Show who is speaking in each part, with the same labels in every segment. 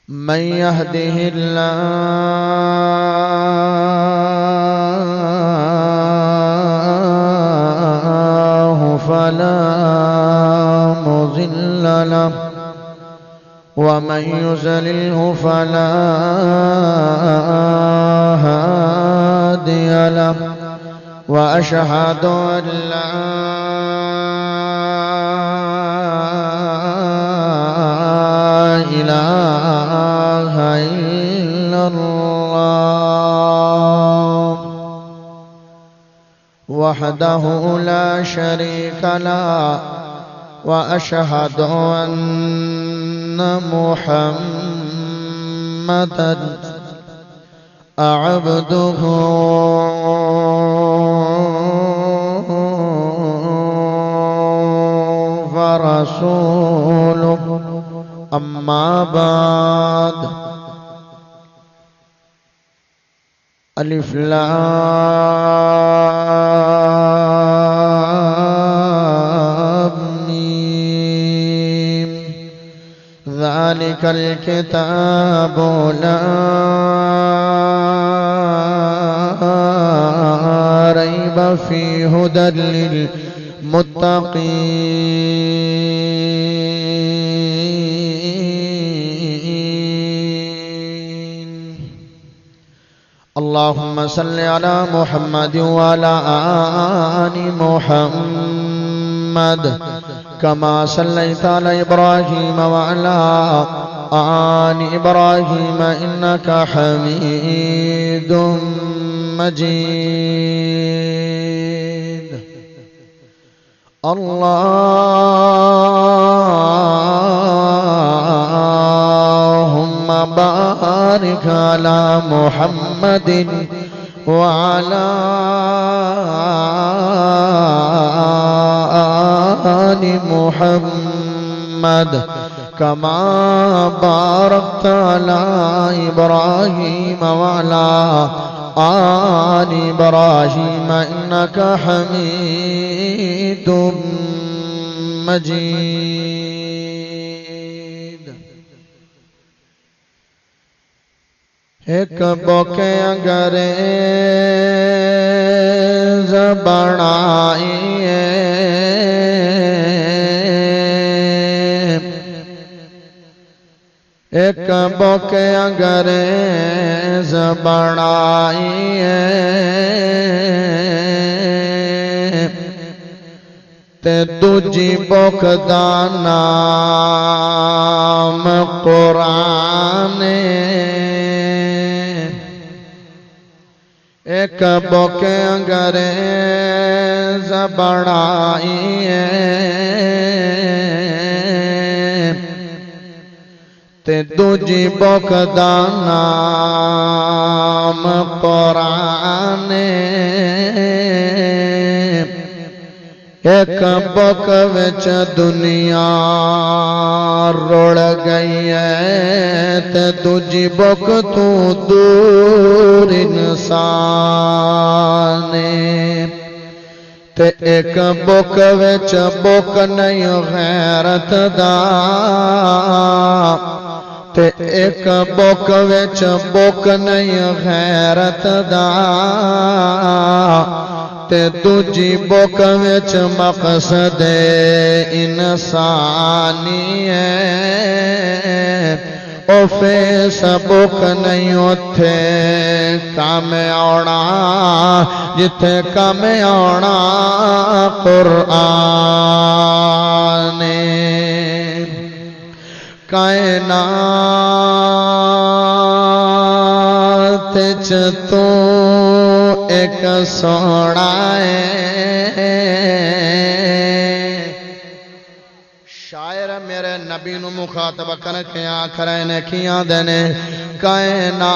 Speaker 1: من يهده الله فلا مضل له ومن يضلله فلا هادي له وأشهد أن لا إله إلا الله وحده لا شريك له وأشهد أن محمدًا عبده ورسوله أما بعد ألف لام ميم ذلك الكتاب لا ريب فيه هدى للمتقين اللهم صل على محمد وعلى آل محمد كما صليت على إبراهيم وعلى آل إبراهيم إنك حميد مجيد اللهم بارك على محمد وعلى آل محمد كما باركت على إبراهيم وعلى آل إبراهيم إنك حميد مجيد ایک بوکے انگریز بنائیے ایک بوکے انگریز بنائیے تے دوجی بوک دا نام قرآن ایک بوکے انگریز بنائیے تے دوجی بوک دا نام قرآن ایک بوک وچ دنیا روڑ گئی ہے تے دوجی بوک تو دور انسان تے ایک بوک وچ بوک نہیں غیرت دا تے ایک بوک وچ بوک نہیں غیرت دا تے دوجی بوک وچ مقصد انسانی ہے او فیس بوک نہیں اتھے کام آنا جتھے کام آنا قرآن کائنات چ تو ایک سونا ہے شاعر میرے نبی نو مخاطب کر کے آخرے نے کیاں دینے کائنات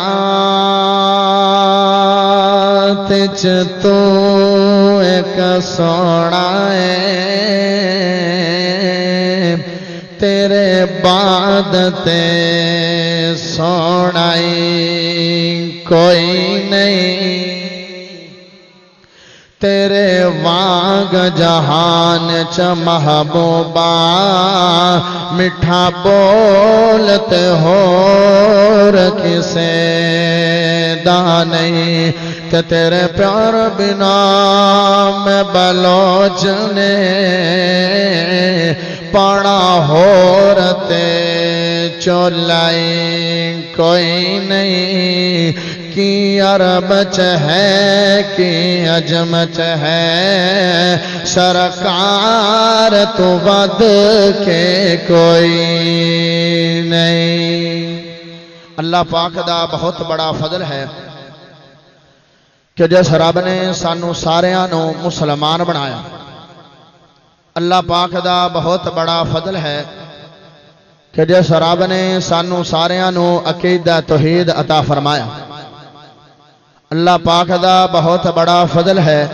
Speaker 1: چ تو ایک سونا ہے تیرے بعد تے سونائی کوئی نہیں تیرے وانگ جہان چ محبوبا میٹھا بولتے ہور کسے دا نہیں کہ تیرے پیار بنا میں بلوچ نے پڑا ہورتے چولائی کوئی نہیں کی عرب چ ہے کی عجم چ ہے سرکار تو ود کے کوئی نہیں۔ اللہ پاک دا بہت بڑا فضل ہے کہ جس رب نے سانو ساریاں نو مسلمان بنایا۔ اللہ پاک دا بہت بڑا فضل ہے کہ جس رب نے سانو ساریاں نو عقیدہ توحید عطا فرمایا۔ اللہ پاک دا بہت بڑا فضل ہے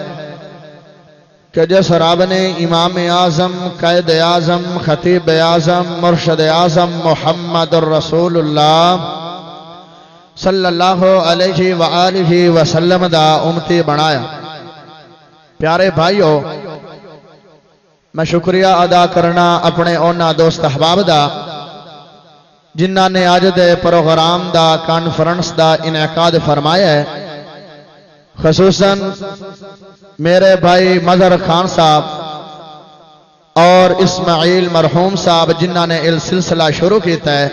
Speaker 1: کہ جس رب نے امام اعظم قائد اعظم خطیب اعظم مرشد اعظم محمد الرسول اللہ صلی اللہ علیہ وآلہ وسلم دا امتی بنایا۔ پیارے بھائیو، میں شکریہ ادا کرنا اپنے اونا دوست احباب دا جنہ نے آج دے پروگرام دا کانفرنس دا انعقاد فرمایا ہے، خصوصاً میرے بھائی مظہر خان صاحب اور اسماعیل مرحوم صاحب جنہ نے اس سلسلہ شروع کیتا ہے،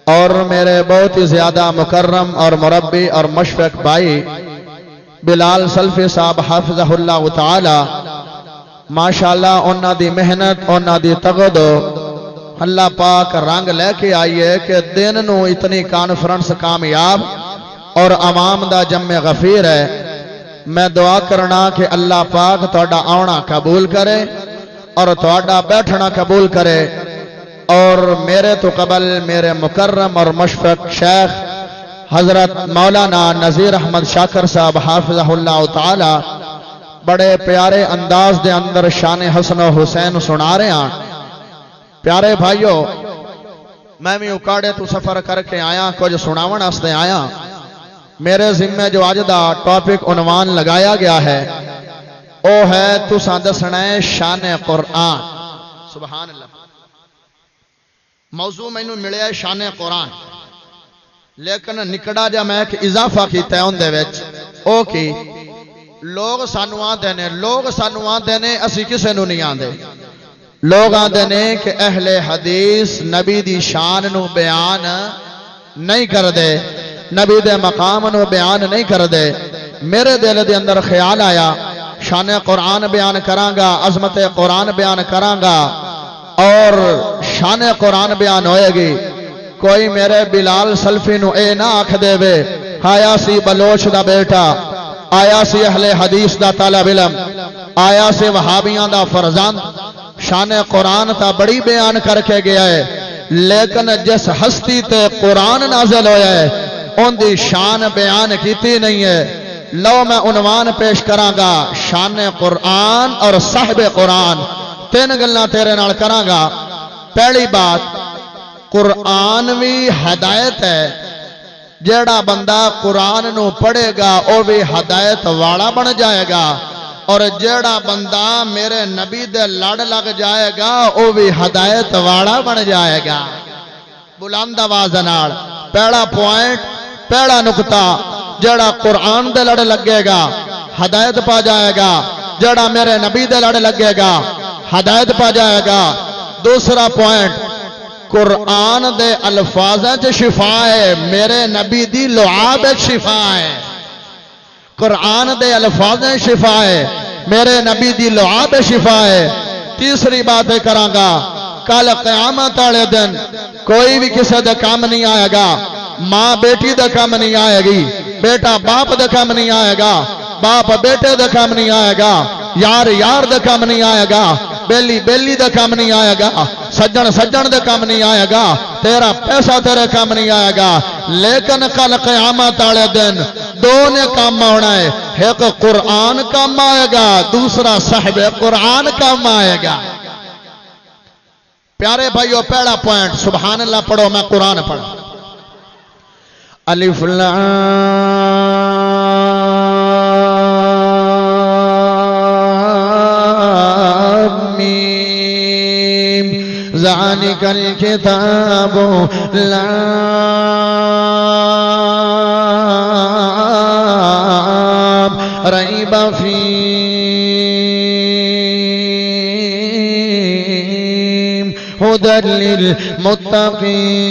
Speaker 1: اور میرے بہت ہی زیادہ مکرم اور مربی اور مشفق بھائی بلال سلفی صاحب حافظہ اللہ تعالی، ماشاءاللہ انہاں دی محنت انہاں دی تغدو اللہ پاک رنگ لے کے آئیے کہ دن نو اتنی کانفرنس کامیاب اور عوام دا جمع غفیر ہے۔ میں دعا کرنا کہ اللہ پاک تہاڈا آنا قبول کرے اور تہاڈا بیٹھنا قبول کرے، اور میرے تو قبل میرے مکرم اور مشفق شیخ حضرت مولانا نذیر احمد شاکر صاحب حافظہ اللہ تعالی بڑے پیارے انداز دے اندر شان حسن و حسین سنا رہے ہیں۔ پیارے بھائیو، میں بھی اکاڑے تو سفر کر کے آیا، کچھ سناون واسطے آیا۔ میرے ذمہ جو آج دا ٹاپک عنوان لگایا گیا ہے وہ ہے تساں دسنا ہے شان قرآن۔ سبحان اللہ، موضوع مینوں ملیا ہے شان قرآن، لیکن نکڑا جا میں ایک اضافہ کیتا ہے ان دے وچ، او کی لوگ سانو آندے نے اسی کسے نو نہیں آندے۔ لوگ آندے نے کہ اہل حدیث نبی دی شان نو بیان نہیں کر دے، نبی دے مقام نو بیان نہیں کر دے۔ میرے دل دے اندر خیال آیا شان قرآن بیان کرانگا، عظمت قرآن بیان کرانگا اور شان قرآن بیان ہوئے گی۔ کوئی میرے بلال سلفی نو اے نہ آکھ دے وے آیا سی بلوچ دا بیٹا، آیا سی اہل حدیث دا طالب علم، آیا سی وہابیاں دا فرزند، شان قرآن تا بڑی بیان کر کے گیا ہے، لیکن جس ہستی تے قرآن نازل ہویا ہے ان دی شان بیان کیتی نہیں ہے۔ لو میں عنوان پیش کرانگا شان قرآن اور صاحب قرآن، تین گلاں تیرے نال کرانگا۔ پہلی بات، قرآن بھی ہدایت ہے، جیڑا بندہ قرآن نو پڑھے گا او بھی ہدایت والا بن جائے گا، اور جیڑا بندہ میرے نبی دے لڑ لگ جائے گا او بھی ہدایت والا بن جائے گا۔ بلند آواز نال پہلا پوائنٹ، پہلا نقطہ، جیڑا قرآن دے لڑ لگے گا ہدایت پا جائے گا، جیڑا میرے نبی دے لڑ لگے گا ہدایت پا جائے گا۔ دوسرا پوائنٹ، قرآن دے الفاظیں چ شفا ہے، میرے نبی دی لعاب شفا ہے۔ قرآن دے الفاظیں شفا ہے، میرے نبی دی لعاب شفا ہے۔ تیسری بات کرانگا، کل قیامت والے دن کوئی بھی کسی دے کام نہیں آئے گا، ماں بیٹی دے کام نہیں آئے گی، بیٹا باپ دے کام نہیں آئے گا، باپ بیٹے دے کام نہیں آئے گا، یار یار دے کام نہیں آئے گا، بیلی بیلی دے کام نہیں آئے گا، سجن سجن دے کام نہیں آئے گا، تیرا پیسہ تیرے کام نہیں آئے گا، لیکن کل قیامت والے دن دو نے کام ہونا ہے، ایک قرآن کام آئے گا، دوسرا صاحب قرآن کام آئے گا۔ پیارے بھائیو، پہلا پوائنٹ، سبحان اللہ پڑھو، میں قرآن پڑھا۔ الف لام ذالک الکتاب لا ریب فیہ ھدی للمتقین۔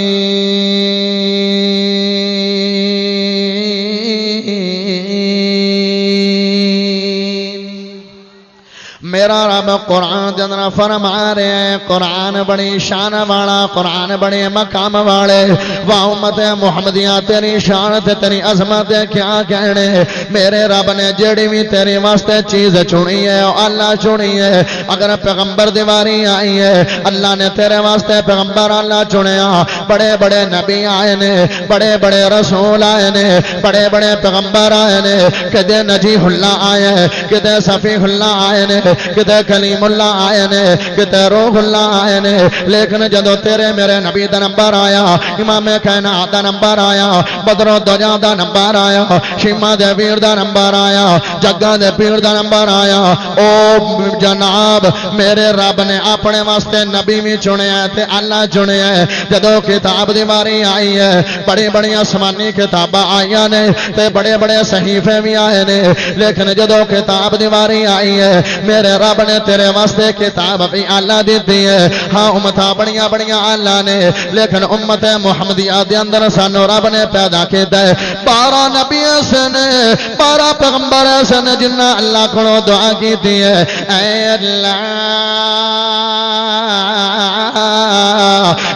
Speaker 1: میرا رب قرآن جنرا فرما رہے ہیں، قرآن بڑی شان والا، قرآن بڑے مقام والے، واہ امت محمدیہ تیری شان تے تیری عظمت کیا کہنے۔ میرے رب نے جڑی بھی تیری واسطے چیز چنی ہے اللہ چنی ہے۔ اگر پیغمبر دیواری آئی ہے، اللہ نے تیرے واسطے پیغمبر اللہ چنیا۔ بڑے بڑے نبی آئے نے، بڑے بڑے رسول آئے نے، بڑے بڑے پیغمبر آئے نے، کدے نجیح اللہ آئے ہیں، کدے صفیح اللہ آئے نے، کتے کلیم اللہ آئے نے، کتے روح اللہ آئے نے، لیکن جدو تیرے میرے نبی دا نمبر آیا، امام کائنات دا نمبر آیا، بدر و دجا دا نمبر آیا، شیما دے پیر دا نمبر آیا، جگہ دے پیر دا نمبر آیا، او جناب میرے رب نے اپنے واسطے نبی بھی چنے ہیں تے اللہ چنے ہیں۔ جدو کتاب دی باری آئی ہے، بڑی بڑی آسمانی کتاباں آئیاں نے تے بڑے بڑے صحیفے بھی آئے نے، لیکن جدو کتاب دی باری آئی ہے، میرے رب نے تیرے واسطے کتاب بھی اللہ دیتی ہے۔ ہاں امتاں بڑیاں بڑیاں اللہ نے، لیکن امت محمدیہ دے اندر سانو رب نے پیدا کیتا ہے 12 نبی ایسے نے، 12 پیغمبر ایسے نے جنہاں اللہ کو دعا کیتی ہے، اے اللہ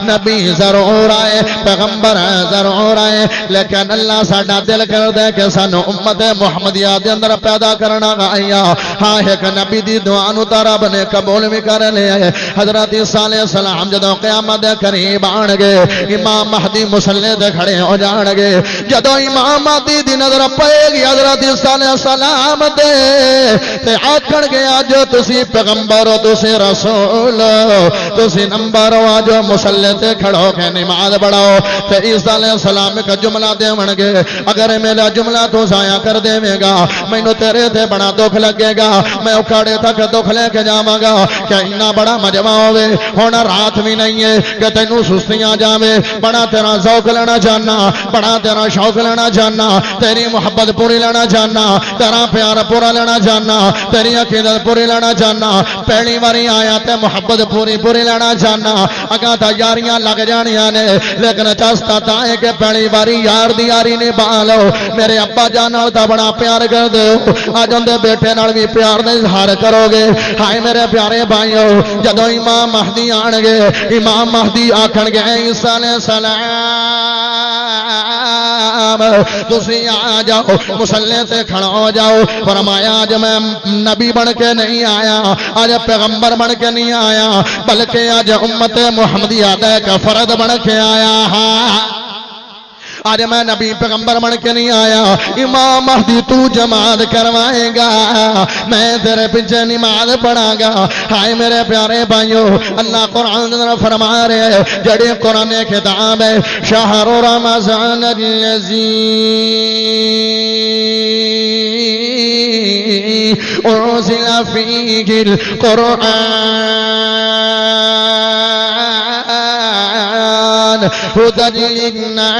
Speaker 1: نبی ضرور آئے، پیغمبر ضرور آئے، لیکن اللہ ساڈا دل کر دے کہ سانو امت محمدیہ دے اندر پیدا کرنا آیا۔ ہاں ایک نبی دی دعا نو تا رب نے قبول بھی کر لیا ہے۔ حضرت عیسیٰ علیہ السلام جدو قیامت دے قریب آن گے، امام مہدی مسلے دے کھڑے ہو جان گے، جدو امام مہدی دی نظر پائے گی حضرت عیسیٰ علیہ السلام دے تے آکھن گے آجو تسی پیغمبر ہو، تسی رسول ہو، تسی نمبر ہو، آجو مسلے تے کھڑو کے نماز پڑھاؤ۔ تے عیسیٰ علیہ السلام کا جملہ دے من گے، اگر میرا جملہ تو ضائع کر دے گا مینوں تیرے تے بڑا دکھ لگے گا، میں اکھاڑے تک دکھ لے کے جاواں گا۔ کیا اتنا بڑا مجمع ہوے، ہونا رات بھی نہیں ہے کہ تینوں سستیاں جاوے، بڑا تیرا ذوق لینا چاہنا، بڑا تیرا شوق لینا چاہنا، تیری محبت پوری لینا چاہنا، تیرا پیار پورا لینا چاہنا، تیری عقیدت پوری لینا چاہنا، پہلی باری آیا تے محبت پوری لینا چاہنا، اگاں تا یاریاں لگ جانیاں نے، لیکن چستا تا ہے کہ پہلی باری یار دی یاری نبھا لو۔ میرے ابا جان نال تا بڑا پیار کر دے، اج اندے بیٹے نال بھی پیار دا اظہار کرو گے۔ ہائے میرے پیارے بھائیو، جدو امام مہدی آن گے، امام مہدی آکھن گے عیسیٰ علیہ السلام تسی آ جاؤ، مسلے تے کھڑا ہو جاؤ۔ فرمایا آج میں نبی بن کے نہیں آیا، آج پیغمبر بن کے نہیں آیا، بلکہ آج امت محمدیہ دا ایک فرد بن کے آیا ہاں۔ آج میں نبی پیغمبر بن کے نہیں آیا، امام مہدی تو جماعت کروائے گا، میں تیرے پیچھے نماز پڑھا گا۔ ہائے میرے پیارے بھائیو، اللہ قرآن اندر فرما رہے ہیں، جڑی قرآن کتاب ہے، شہر رمضان الذی انزل فیہ القرآن ہدی للناس۔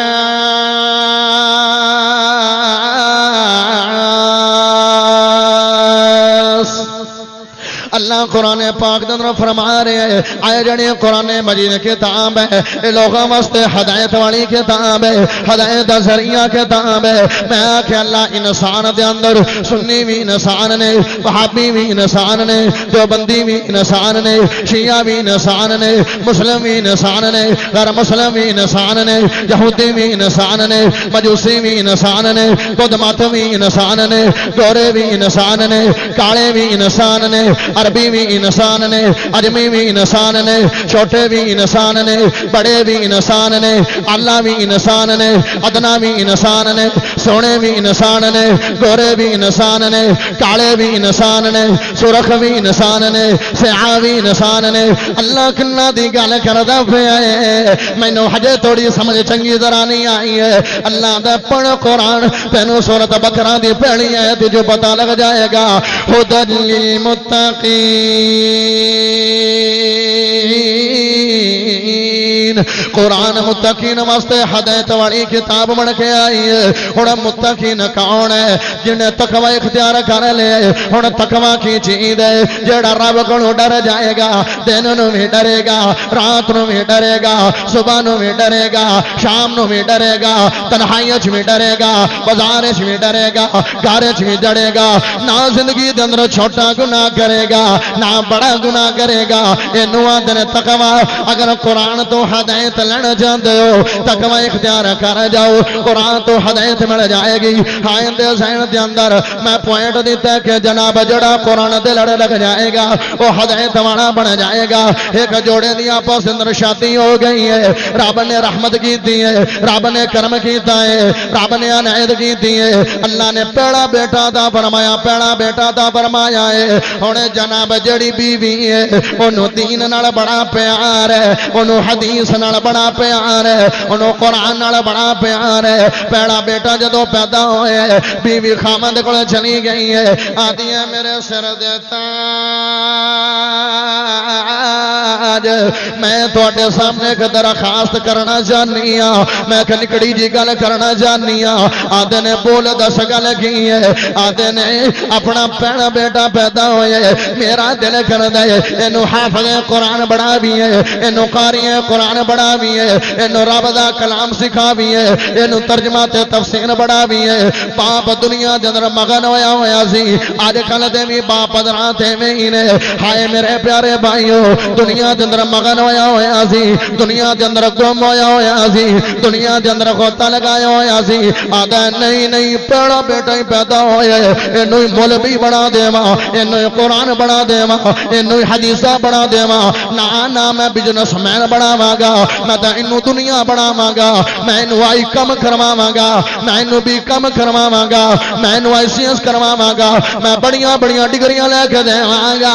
Speaker 1: اللہ قرآن پاک دن فرما رہے ہیں، آئے جڑی قرآن مجید کتاب ہے، اے لوگوں واسطے ہدایت والی کتاب ہے، ہدایت ذریعہ کتاب ہے۔ میں آکھے اللہ انسان دے اندر سنی بھی انسان نے، وہابی بھی انسان نے، دیوبندی بھی انسان نے، شیعہ بھی انسان نے، مسلم بھی انسان نے، غیر مسلم بھی انسان نے، یہودی بھی انسان نے، مجوسی بھی انسان نے، بدھ مت بھی انسان نے، گورے بھی انسان نے، کالے بھی انسان نے، عربی بھی انسان نے، اجمی بھی انسان نے، چھوٹے بھی انسان نے، بڑے بھی انسان نے، اللہ بھی انسان نے، ادنا بھی انسان نے، سونے بھی انسان نے، گورے بھی انسان نے، کالے بھی انسان نے، سرخ بھی انسان نے، سیاہ بھی انسان نے۔ اللہ کنا دی گل کردا پیا ہے، مینوں ہجے تھوڑی سمجھ چنگی طرح نہیں آئی ہے۔ اللہ دا پڑھ قرآن، تینوں سورۃ بقرہ دی پہلی آیت جو پتہ لگ جائے گا، ھدی للمتقین قرآن متقین واسطے ہدایت والی کتاب بن کے آئی ہے ہن متقین کون ہے جنہیں تقوی اختیار کر لے ہن تقوی کی چیز ہے جڑا رب کولوں ڈر جائے گا دن نوں بھی ڈرے گا رات نوں بھی ڈرے گا صبح نوں بھی ڈرے گا شام نوں بھی ڈرے گا تنہائی وچ بھی ڈرے گا بازار وچ بھی ڈرے گا گھر وچ بھی ڈرے گا نہ زندگی دے اندر چھوٹا گناہ کرے گا نہ بڑا گناہ کرے گا اینو آندے نے تقوی اگر قرآن تو ہدایت لینا چاہتے ہو تقوی اختیار کر جاؤ قرآن تو ہدایت مل جائے گی ہائیں دے ذہن دے اندر میں پوائنٹ دیتا ہے کہ جناب جڑا قرآن دے لڑ لگ جائے گا وہ ہدایت والا بن جائے گا ایک جوڑے دی آپس اندر شادی ہو گئی ہے رب نے رحمت کیتی ہے رب نے کرم کیتا ہے رب نے عنایت کیتی ہے اللہ نے پہلا بیٹا دا فرمایا پہلا بیٹا دا فرمایا ہے ہن جناب جڑی بیوی ہے اونوں دین نال بڑا پیار ہے اونوں حدیث نال بڑا پیار ہے اونوں قرآن نال بڑا پیار ہے پہلا بیٹا جدوں پیدا ہویا ہے بیوی خامد کول چلی گئی ہے آدھی ہے میرے سر دے تاج میں تواڈے سامنے ایک درخواست کرنا چاہنی ہاں میں ایک نکڑی جی گل کرنا چاہنی ہاں آدھے نے بول دس گل کی ہے آدھے نے اپنا پہلا بیٹا پیدا ہویا ہے میرا دل کردا ہے اینو حافظ قرآن بڑا بھی ہے اینو قاری قرآن بڑا بھی ہے اینو رب دا کلام سکھا بھی ہے اینو ترجمہ تے تفسیر بڑا بھی ہے باپ دنیا دے اندر مگن ہویا سی اج کل دے بھی باپ حضرات ایویں ہی نے ہائے میرے پیارے بھائیو دنیا دے اندر مگن ہویا سی دنیا دے اندر گم ہویا سی دنیا دے اندر غوطہ لگایا ہویا سی آدھا نہیں پہلا بیٹا ہی پیدا ہویا ہے اینو مولوی بنا دیواں اینو قرآن بنا دیواں اینو حدیثاں بنا دیواں نہ میں بزنس مین بناواں گا میں تے اینو دنیا بناواں گا میں اینو آئی کم کرواواں گا میں اینو بھی کم کرواواں گا میں اینو ICS کرواواں گا میں بڑیاں ڈگریاں لے کے دیواں گا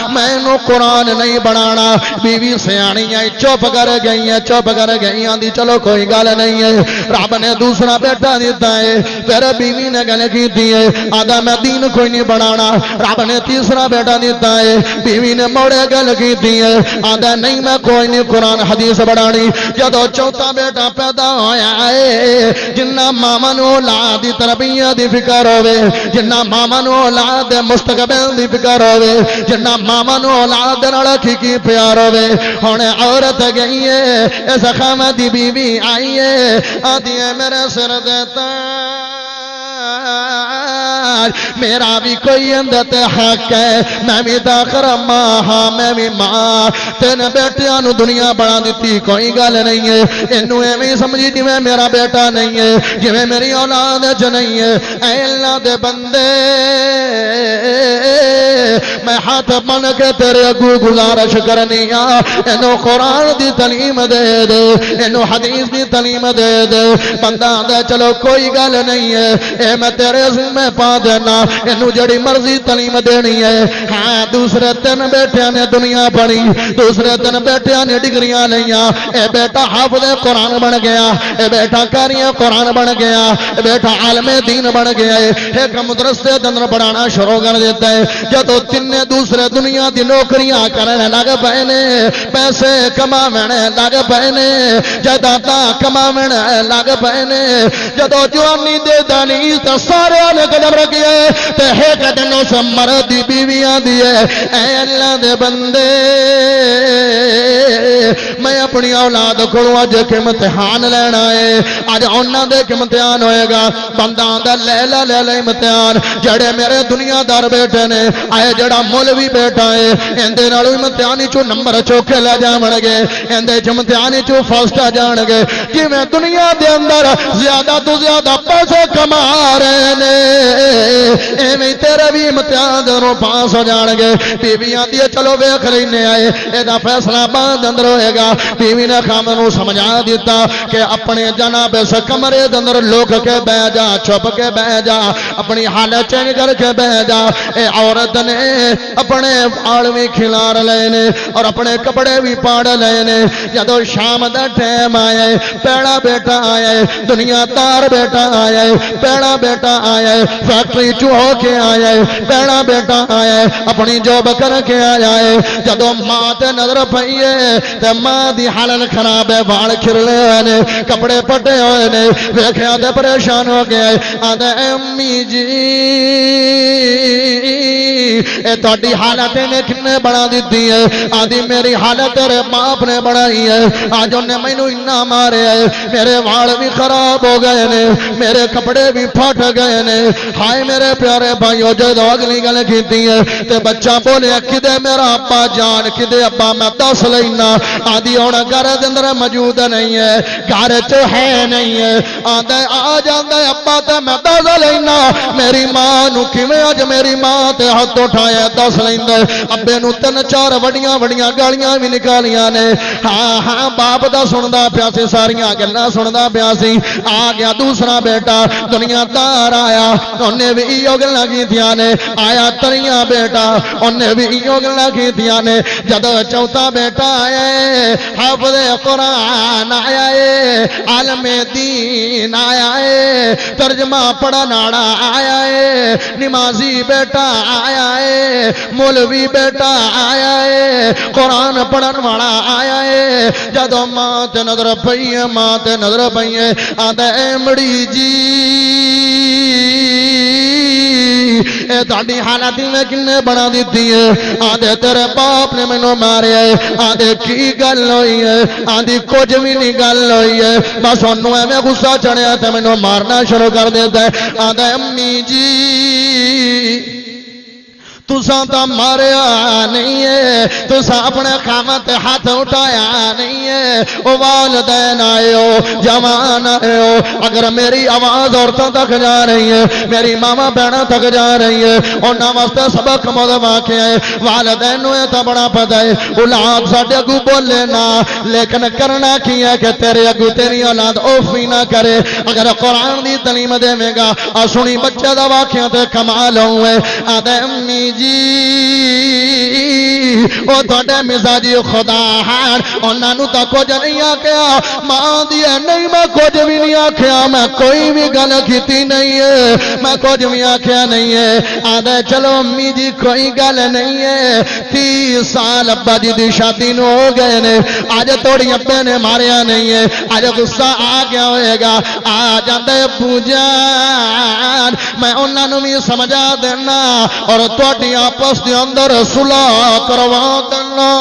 Speaker 1: میں اینو قرآن نہیں بنانا بیوی سیاਣੀ ہے چپ کر گئی آندی چلو کوئی گل نہیں ہے رب نے دوسرا بیٹا دیتا ہے پھر بیوی نے گل کیتی ہے آدھا میں دین کوئی نہیں بنانا رب نے تیسرا بیٹا دیتا ہے بیوی نے موڑے گل کیتی ہے آدھا نہیں میں کوئی نہیں قرآن حدیث بڑھانی جدو چوتھا بیٹا پیدا ہویا ہے جنہ ماما نو اولاد دی تربیت دی فکر ہوے جنہ ماما نو اولاد دے مستقبل دی فکر ہوے جنہ ماما نو اولاد دے نال کی پیار ہوے ہن عورت گئی ہے اس خامہ دی بیوی آئی ہے آدھی ہے میرے سر دے میرا بھی کوئی اندر حق ہے میں بھی داخر ماں ہاں میں بھی ماں تین بیٹیاں نو دنیا بنا دیتی کوئی گل نہیں ہے اینو ایویں سمجھی جی میں میرا بیٹا نہیں ہے جی میں میری اولاد چ نہیں ہے اے اللہ دے بندے میں ہاتھ بن کے تیرے اگو گزارش کرنی ہاں اینو قرآن دی تعلیم دے دے اینو حدیث دی تعلیم دے دے بندہ آندا چلو کوئی گل نہیں ہے اے میں تیرے ذمہ پا دینا اینو جڑی مرضی تعلیم دینی ہے ہاں دوسرے تین بیٹیاں نے دنیا پڑھی دوسرے تین بیٹیاں نے ڈگریاں لیاں اے بیٹا حافظ قرآن بن گیا اے بیٹا قاری قرآن بن گیا اے بیٹا عالم دین بن گیا ایک مدرسے دے اندر پڑھانا شروع کر دیتا ہے جدو تین دوسرے دنیا دی نوکریاں کرنے لگ پے نے پیسے کماونے لگ پے نے جائیداداں کماونے لگ پے نے جدو جوانی دے دانی تے سارے نے قدم رکھیے تے ایک دن اس مرد دی بیویاں دی اے اللہ دے بندے میں اپنی اولاد کو اج کے امتحان لینا ہے اج انہاں دے کے امتحان ہوئے گا بندہ دا لے لے امتحان جڑے میرے دنیا دار بیٹے نے آئے جڑا مولوی بیٹا ہے اندے نالو امتحانی چو نمبر چوکے لے جاون گے اندے چ امتحانی چو فرسٹ آ جان گے کہ میں دنیا دے اندر زیادہ تو زیادہ پیسے کما رہے نے ایویں تیرے بھی امتحان دونوں پاس ہو جان گے بیوی آندی ہے چلو ویکھ لینے آئے ایدا فیصلہ بعد اندر ہوئے گا بیوی نے خامد نو سمجھا دیتا کہ اپنے جناب اس کمرے دے اندر لوک کے بہ جا چھپ کے بہ جا اپنی حالت چینج کر کے بہ جا اے عورت نے اپنے آل بھی کھلار لے نے اور اپنے کپڑے بھی پاڑ لے نے جدو شام دا ٹائم آیا پہلا بیٹا آیا دنیا دار بیٹا آیا پہلا بیٹا آیا فیکٹری چو ہو کے آیا ہے بہنا بیٹا آیا ہے اپنی جاب کر کے آیا ہے جدو ماں تے نظر پئی ہے تے ماں دی حالت خراب ہے وال کھرلے ہوئے نے کپڑے پٹے ہوئے نے ویکھیا تے پریشان ہو گیا ہے آندا امی جی اے تہاڈی حالت نے کنے بنا دتی ہے آدھی میری حالت تیرے باپ نے بنائی ہے آج انہیں مینوں اتنا مارے ہے میرے وال بھی خراب ہو گئے نے میرے کپڑے بھی پھٹ گئے نے ہائے میرے پیارے بھائیو جدو اگلی گل کیتی ہے تے بچہ بولے کدے میرا ابا جان کدے ابا میں دس لینا آدھی ہن گھر دے اندر موجود نہیں ہے گھر چ ہے نہیں ہے آندا آ جاندا ابا تے میں دس لینا میری ماں نو کیویں اج میری ماں تے ہاتھ اٹھایا دس لیندا ابے نو تین چار وڈیاں وڈیاں گالیاں بھی نکالیاں نے ہاں ہاں باپ دا سندا پیا سی ساریاں گلاں سندا پیا سی آ گیا دوسرا بیٹا دنیا دار آیا انہیں بھی ایو گلاں کیتیاں نے آیا تریاں بیٹا انہیں بھی ایو گلاں کیتیاں نے جدو چوتھا بیٹا آیا ہے حافظ قرآن آیا ہے عالم دین آیا ہے ترجمہ پڑھن والا آیا ہے نمازی بیٹا آیا ہے مولوی بیٹا آیا ہے قرآن پڑھن والا آیا ہے جدو ماں تے نظر پئی ہے ماں تے نظر پئی ہے آندا ایمڑی جی اے تہاڈی حالت میں کنے بنا دتی ہے آندے تیرے باپ نے مینوں ماریا ہے آندے کی گل ہوئی ہے آندی کچھ بھی نہیں گل ہوئی ہے بس انہوں ایویں غصہ چڑھیا تے مینوں مارنا شروع کر دیتا ہے آندا امی جی تساں تا ماریا نہیں ہے تساں اپنے قامت ہاتھ اٹھایا نہیں ہے او والدین آئے ہو جوان آئے ہو اگر میری آواز عورتوں تک جا رہی ہے میری ماما بہنوں تک جا رہی ہے انہاں واسطے سبق مدوا کے آئے والدین نو یہ تو بڑا پتہ ہے اولاد ساڈے اگوں بولے نا لیکن کرنا کی ہے کہ تیرے اگوں تیری اولاد اوفی نہ کرے اگر قرآن دی تعلیم دے گا اور سنی بچے دا واقعہ تے کمال ہوئے آدھے امی جی او تھوڑے مزاجی خدا ہے انہاں نو تا کچھ نہیں آکھیا ماں دی نہیں میں کچھ بھی نہیں آکھیا میں کوئی بھی گل کیتی نہیں ہے میں کچھ بھی آکھیا نہیں ہے آدھے چلو امی جی کوئی گل نہیں ہے 30 سال ابا جی دی شادی نو ہو گئے نے آج توڑی ابے نے ماریا نہیں ہے آج غصہ آ گیا ہوئے گا آ جاندے ابو جان میں انہاں نو بھی سمجھا دینا اور تواڈی آپس دے اندر صلح کروا دینا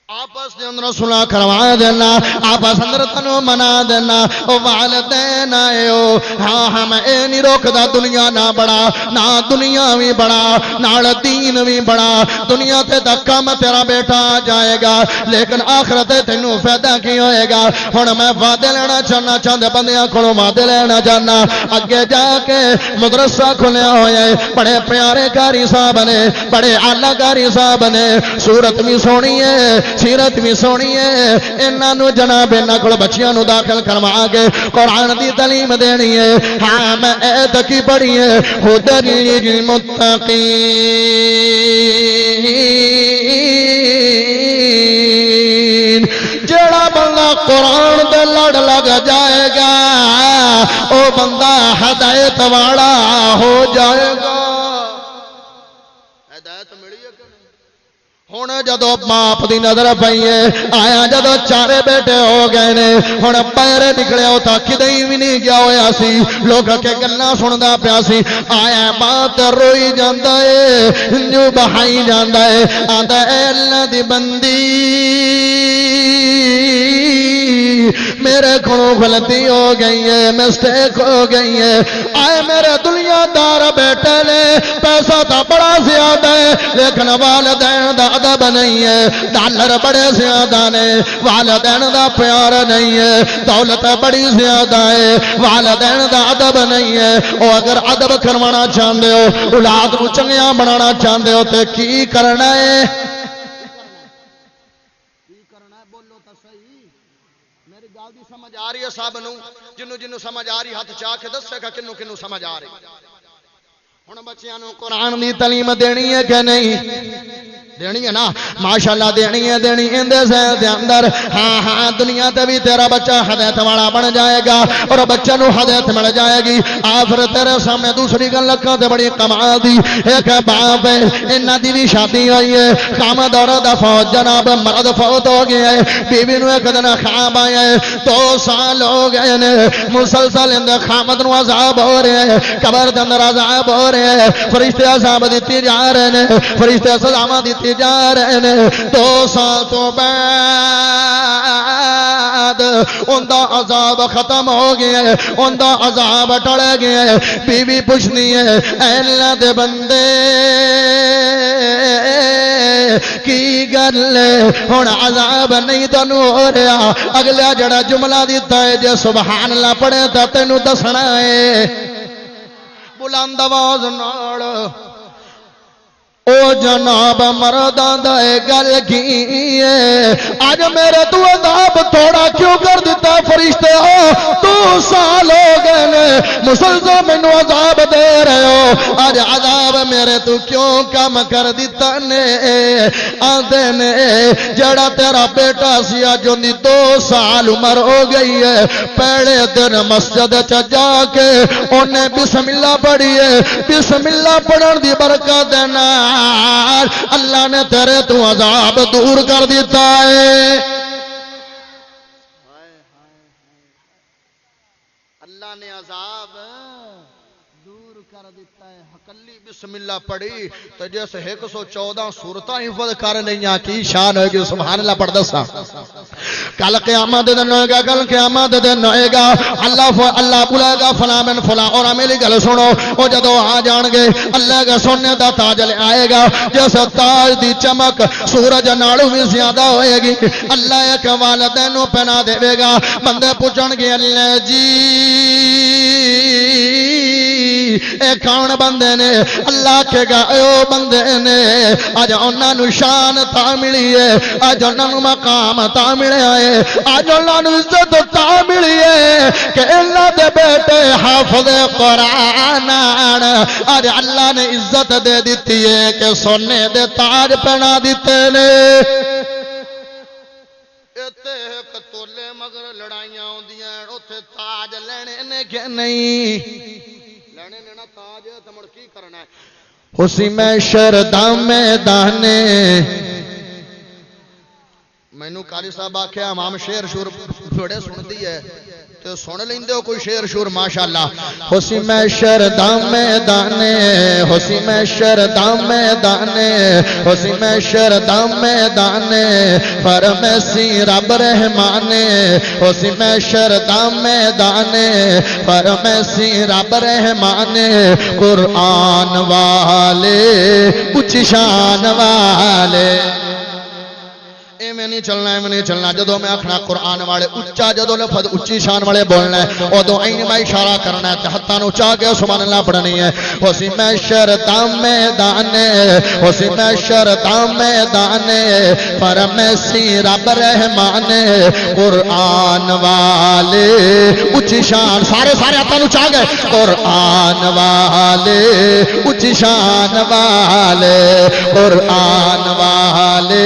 Speaker 1: آپس دے اندر صلح کروا دینا آپس اندر تنو منا دینا او والدین آئے ہو ہاں ہم اے نہیں روکدا دنیا نہ بڑا نہ دنیا بھی بڑا نال دین بھی بڑا دنیا تے دھکا میں تیرا بیٹا آ جائے گا لیکن آخرت تینوں فائدہ کی ہوئے گا ہن میں وعدے لینا چاہندے بندیاں کولوں وعدے لینا چاہنا اگے جا کے مدرسہ کھلیا ہویا ہے بڑے پیارے قاری صاحب نے بڑے اعلی قاری صاحب نے صورت بھی سونی ہے سیرت بھی سونی ہے انہاں نو جناب انہاں کول بچیاں نو داخل کروا کے قرآن دی تعلیم دینی ہے ہاں میں ایت کی پڑھی ہے ہدی للمتقین جڑا بندہ قرآن دے لڑ لگ جائے گا او بندہ ہدایت والا ہو جائے گا ہدایت ملی ہے کہ ہن جدو باپ دی نظر پئی ہے آیا جدو چارے بیٹے ہو گئے نے ہن پیرے نکلے او تا کدے بھی نہیں گیا ہویا سی لوگ کے گلاں سندا پیا سی آیا بات روئی جاندا ہے جو بہائی جاندا ہے آندا اے اللہ دی بندی میرے کھڑوں غلطی ہو گئی ہے مسٹیک ہو گئی ہے آئے میرے دنیا دار بیٹے نے پیسہ تا بڑا زیادہ ہے لیکن والدین دا ادب نہیں ہے ڈالر بڑے زیادہ نے والدین دا پیار نہیں ہے دولت بڑی زیادہ ہے والدین دا ادب نہیں ہے او اگر ادب کروانا چاہندے ہو اولاد کو چنگیاں بنانا چاہندے ہو تے کی کرنا ہے سمجھ آ رہی ہے صاحب نو جنوں جنوں سمجھ آ رہی ہاتھ چاہ کے دسے گا کنوں کنوں سمجھ آ رہی ہن بچیاں نو قرآن دی تعلیم دینی ہے کہ نہیں دینی ہے نا ماشاءاللہ دینی ہے اندے سین دے اندر ہاں دنیا تے بھی تیرا بچہ ہدایت والا بن جائے گا اور بچہ نو ہدایت مل جائے گی آخر تیرے سامنے دوسری گل لکھاں تے بڑی کمال دی ایک باپ ہے انہاں دی بھی شادی ہوئی ہے خامد عورت دا فوت جناب مرد فوت ہو گیا ہے بیوی نو ایک دن خواب آیا ہے 2 سال ہو گئے نے مسلسل اندے خامد نو عذاب ہو رہے ہیں قبر دے اندر عذاب ہو رہے ہیں فرشتے عذاب دیتی جا رہے ہیں فرشتے سزاواں دیتی جا رہے ہیں 2 سال تو بعد ان دا عذاب ختم ہو گیا ہے ان دا عذاب ٹل گیا ہے بیوی پوچھنی ہے اے اللہ دے بندے کی گل ہن عذاب نہیں تانوں ہو رہا اگلا جڑا جملہ دیتا ہے جے سبحان اللہ پڑھے تے تینوں دسنا ہے بلند آواز نال او جناب مرداں دا گل کی ہے اج میرے تو عذاب تھوڑا کیوں کر دیتا فرشتے ہو 2 سال ہو گئے نے مسلسل مینوں عذاب دے رہے ہو اج عذاب میرے تو کیوں کم کر دیتا نے آندے نے جڑا تیرا بیٹا سی اج اونی 2 سال عمر ہو گئی ہے پہلے دن مسجد چ جا کے اونے بسم اللہ پڑھی ہے بسم اللہ پڑھن دی برکت دے نال اللہ نے تیرے تو عذاب دور کر دیتا ہے اللہ نے عذاب دور کر دیتا ہے حقلی بسم اللہ پڑھی تو جیسے 114 سورتاں حفظ کر لیا کی شان ہوئے گی سبحان اللہ پڑھ دسا کل قیامت دن ہوئے گا کل قیامت دن ہوئے گا اللہ بلائے گا فلاں بن فلاں اور میری گل سنو وہ جدو آ جان گے اللہ کا سونے دا تاج لے آئے گا جیسے تاج دی چمک سورج نالوں بھی زیادہ ہوئے گی اللہ ایک والدین نو پہنا دے گا بندے پوچھن گے اللہ جی اے کون بندے نے اللہ کے گا او بندے نے آج انہاں نو شان تا ملی ہے آج انہاں نو مقام تا ملیا ہے آج انہاں نو عزت تا ملی ہے کہ اللہ دے بیٹے حافظ قرآن آج اللہ نے عزت دے دیتی ہے کہ سونے دے تاج پہنا دیتے نے تولے مگر لڑائیاں ہوندیاں اوتھے تاج لینے نے کہ نہیں لینے نے نا تاج تے مڑ کی کرنا ہے اسی میں شرداں میدانے مینوں قاری صاحب آکھیا امام شیر شور بڑے سندی ہے تو سن لیندے ہو کوئی شیر شور ماشاءاللہ حسی میں شرداں میدانے حسی میں شرداں میدانے حسی میں شرداں میدانے فرمیسی رب رحمانے حسی میں شرداں میدانے فرمیسی رب رحمانے قرآن والے کچھ شان والے میں نہیں چلنا جدو میں آکھنا قرآن والے اچھا جدو لفظ اچھی شان والے بولنا ہے ادو این میں اشارہ کرنا ہے ہتھاں نو چاہ کے سبحان اللہ پڑھنی ہے حسی میں شرطاں میدانے حسی میں شرطاں میدانے فرمیسی رب رحمانے قرآن والے اچھی شان سارے ہتھاں نو چاہ گئے قرآن والے اچھی شان والے قرآن والے